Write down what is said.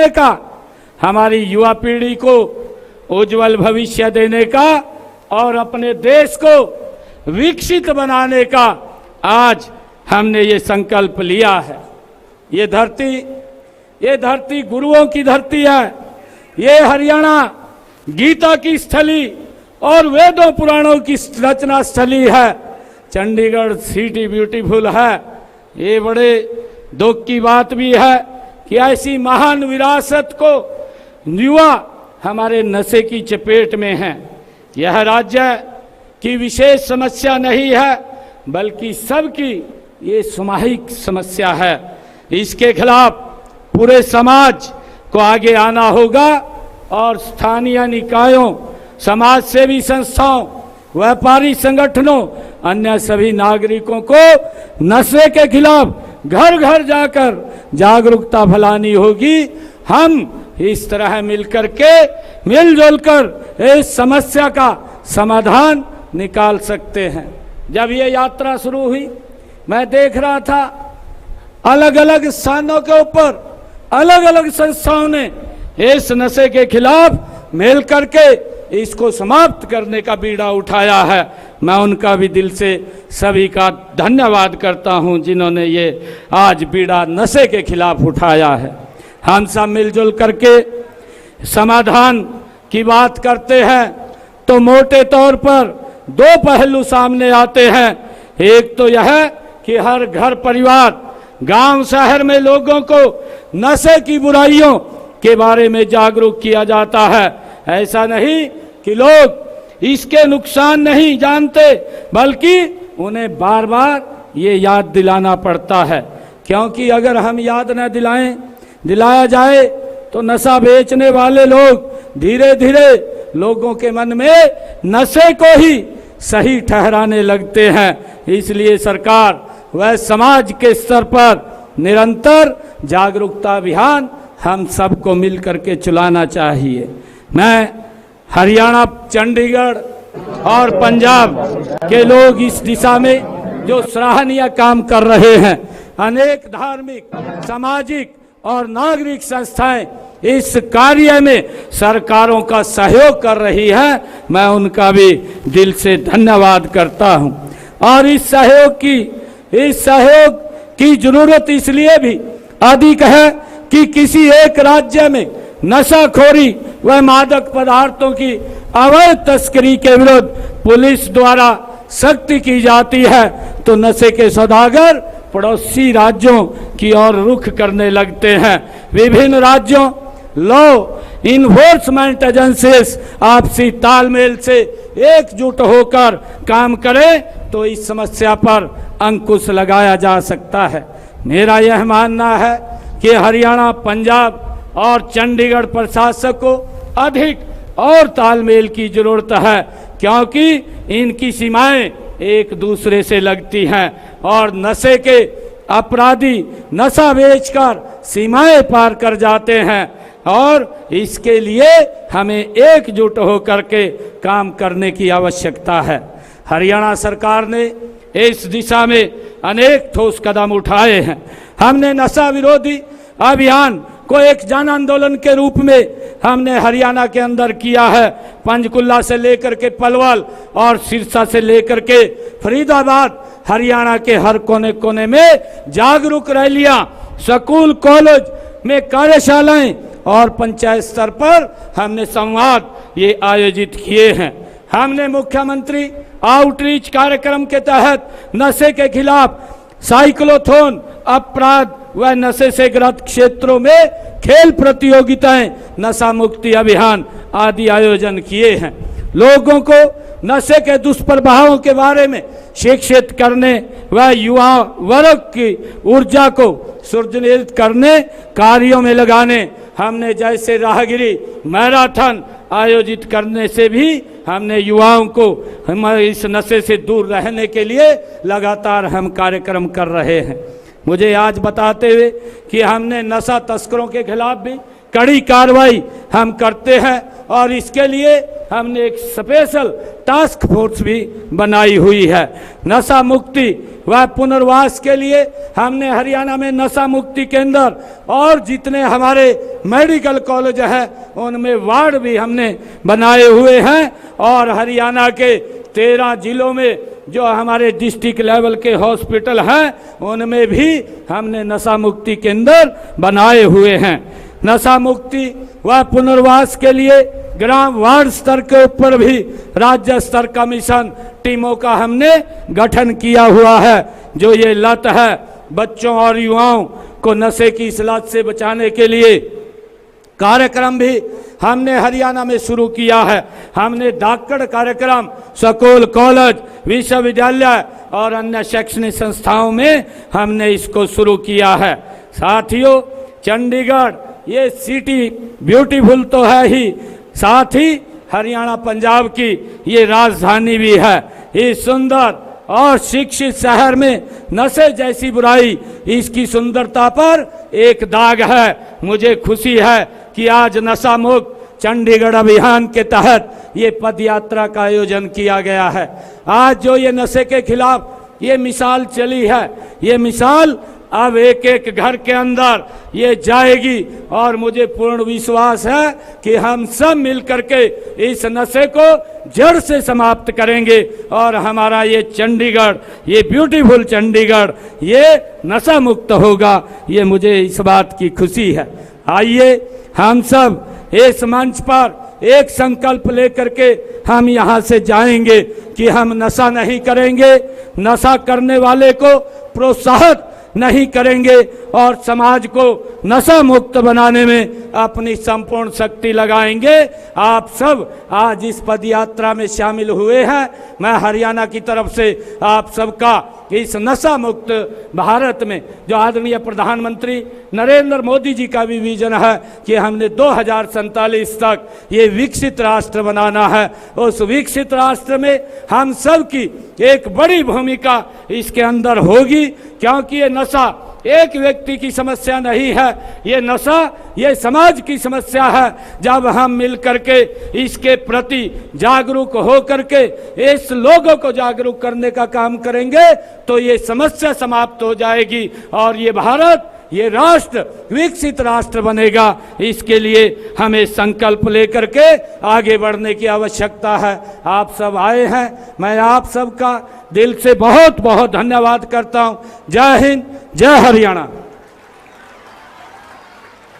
का, हमारी युवा पीढ़ी को उज्जवल भविष्य देने का और अपने देश को विकसित बनाने का आज हमने ये संकल्प लिया है। ये धरती गुरुओं की धरती है। ये हरियाणा गीता की स्थली और वेदों पुराणों की रचना स्थली है। चंडीगढ़ सिटी ब्यूटीफुल है। ये बड़े दुख की बात भी है कि ऐसी महान विरासत को युवा हमारे नशे की चपेट में हैं। यह राज्य की विशेष समस्या नहीं है, बल्कि सबकी ये सामूहिक समस्या है। इसके खिलाफ पूरे समाज को आगे आना होगा और स्थानीय निकायों, समाज सेवी संस्थाओं, व्यापारी संगठनों, अन्य सभी नागरिकों को नशे के खिलाफ घर घर जाकर जागरूकता फैलानी होगी। हम इस तरह मिलजुल कर इस समस्या का समाधान निकाल सकते हैं। जब ये यात्रा शुरू हुई, मैं देख रहा था अलग अलग स्थानों के ऊपर अलग अलग संस्थाओं ने इस नशे के खिलाफ मिल करके इसको समाप्त करने का बीड़ा उठाया है। मैं उनका भी दिल से सभी का धन्यवाद करता हूं, जिन्होंने ये आज बीड़ा नशे के खिलाफ उठाया है। हम सब मिलजुल करके समाधान की बात करते हैं तो मोटे तौर पर दो पहलू सामने आते हैं। एक तो यह कि हर घर परिवार, गांव शहर में लोगों को नशे की बुराइयों के बारे में जागरूक किया जाता है। ऐसा नहीं कि लोग इसके नुकसान नहीं जानते, बल्कि उन्हें बार बार ये याद दिलाना पड़ता है। क्योंकि अगर हम याद न दिलाया जाए तो नशा बेचने वाले लोग धीरे धीरे लोगों के मन में नशे को ही सही ठहराने लगते हैं। इसलिए सरकार व समाज के स्तर पर निरंतर जागरूकता अभियान हम सबको मिलकर के चलाना चाहिए। मैं हरियाणा, चंडीगढ़ और पंजाब के लोग इस दिशा में जो सराहनीय काम कर रहे हैं, अनेक धार्मिक, सामाजिक और नागरिक संस्थाएं इस कार्य में सरकारों का सहयोग कर रही है, मैं उनका भी दिल से धन्यवाद करता हूं। और इस सहयोग की जरूरत इसलिए भी अधिक है कि किसी एक राज्य में नशाखोरी व मादक पदार्थों की अवैध तस्करी के विरुद्ध पुलिस द्वारा सख्ती की जाती है तो नशे के सौदागर पड़ोसी राज्यों की ओर रुख करने लगते हैं। विभिन्न राज्यों लॉ इन्फोर्समेंट एजेंसीज आपसी तालमेल से एकजुट होकर काम करें तो इस समस्या पर अंकुश लगाया जा सकता है। मेरा यह मानना है कि हरियाणा, पंजाब और चंडीगढ़ प्रशासन को अधिक और तालमेल की जरूरत है, क्योंकि इनकी सीमाएं एक दूसरे से लगती हैं और नशे के अपराधी नशा बेचकर सीमाएं पार कर जाते हैं और इसके लिए हमें एकजुट होकर के काम करने की आवश्यकता है। हरियाणा सरकार ने इस दिशा में अनेक ठोस कदम उठाए हैं। हमने नशा विरोधी अभियान को एक जन आंदोलन के रूप में हमने हरियाणा के अंदर किया है। पंचकुला से लेकर के पलवल और सिरसा से लेकर के फरीदाबाद, हरियाणा के हर कोने कोने में जागरूक रैलियां, स्कूल कॉलेज में कार्यशालाएं और पंचायत स्तर पर हमने संवाद ये आयोजित किए हैं। हमने मुख्यमंत्री आउटरीच कार्यक्रम के तहत नशे के खिलाफ साइक्लोथॉन, अपराध व नशे से ग्रस्त क्षेत्रों में खेल प्रतियोगिताएं, नशा मुक्ति अभियान आदि आयोजन किए हैं। लोगों को नशे के दुष्प्रभावों के बारे में शिक्षित करने व युवा वर्ग की ऊर्जा को सुदृढ़ करने कार्यों में लगाने हमने जैसे राहगिरी मैराथन आयोजित करने से भी हमने युवाओं को इस नशे से दूर रहने के लिए लगातार हम कार्यक्रम कर रहे हैं। मुझे आज बताते हुए कि हमने नशा तस्करों के खिलाफ भी कड़ी कार्रवाई हम करते हैं और इसके लिए हमने एक स्पेशल टास्क फोर्स भी बनाई हुई है। नशा मुक्ति व पुनर्वास के लिए हमने हरियाणा में नशा मुक्ति केंद्र और जितने हमारे मेडिकल कॉलेज हैं उनमें वार्ड भी हमने बनाए हुए हैं और हरियाणा के 13 जिलों में जो हमारे डिस्ट्रिक्ट लेवल के हॉस्पिटल हैं उनमें भी हमने नशा मुक्ति केंद्र बनाए हुए हैं। नशा मुक्ति व पुनर्वास के लिए ग्राम वार्ड स्तर के ऊपर भी राज्य स्तर का मिशन टीमों का हमने गठन किया हुआ है। जो ये लत है बच्चों और युवाओं को नशे की इस लत से बचाने के लिए कार्यक्रम भी हमने हरियाणा में शुरू किया है। हमने धाकड़ कार्यक्रम स्कूल, कॉलेज, विश्वविद्यालय और अन्य शैक्षणिक संस्थाओं में हमने इसको शुरू किया है। साथियों, चंडीगढ़ ये सिटी ब्यूटीफुल तो है ही, साथ ही हरियाणा पंजाब की ये राजधानी भी है। इस सुंदर और शिक्षित शहर में नशे जैसी बुराई, इसकी सुंदरता पर एक दाग है। मुझे खुशी है कि आज नशा मुक्त चंडीगढ़ अभियान के तहत ये पद यात्रा का आयोजन किया गया है। आज जो ये नशे के खिलाफ ये मिसाल चली है, ये मिसाल अब एक एक घर के अंदर ये जाएगी और मुझे पूर्ण विश्वास है कि हम सब मिलकर के इस नशे को जड़ से समाप्त करेंगे और हमारा ये चंडीगढ़, ये ब्यूटीफुल चंडीगढ़, ये नशा मुक्त होगा। ये मुझे इस बात की खुशी है। आइए हम सब इस मंच पर एक संकल्प लेकर के हम यहाँ से जाएंगे कि हम नशा नहीं करेंगे, नशा करने वाले को प्रोत्साहित नहीं करेंगे और समाज को नशा मुक्त बनाने में अपनी संपूर्ण शक्ति लगाएंगे। आप सब आज इस पदयात्रा में शामिल हुए हैं। मैं हरियाणा की तरफ से आप सबका इस नशा मुक्त भारत में जो आदरणीय प्रधानमंत्री नरेंद्र मोदी जी का भी विजन है कि हमने 2047 तक ये विकसित राष्ट्र बनाना है, उस विकसित राष्ट्र में हम सब की एक बड़ी भूमिका इसके अंदर होगी। क्योंकि ये नशा एक व्यक्ति की समस्या नहीं है, ये नशा ये समाज की समस्या है। जब हम मिल करके इसके प्रति जागरूक हो करके इस लोगों को जागरूक करने का काम करेंगे तो ये समस्या समाप्त हो जाएगी और ये भारत, ये राष्ट्र विकसित राष्ट्र बनेगा। इसके लिए हमें संकल्प लेकर के आगे बढ़ने की आवश्यकता है। आप सब आए हैं, मैं आप सबका दिल से बहुत बहुत धन्यवाद करता हूं। जय हिंद, जय हरियाणा।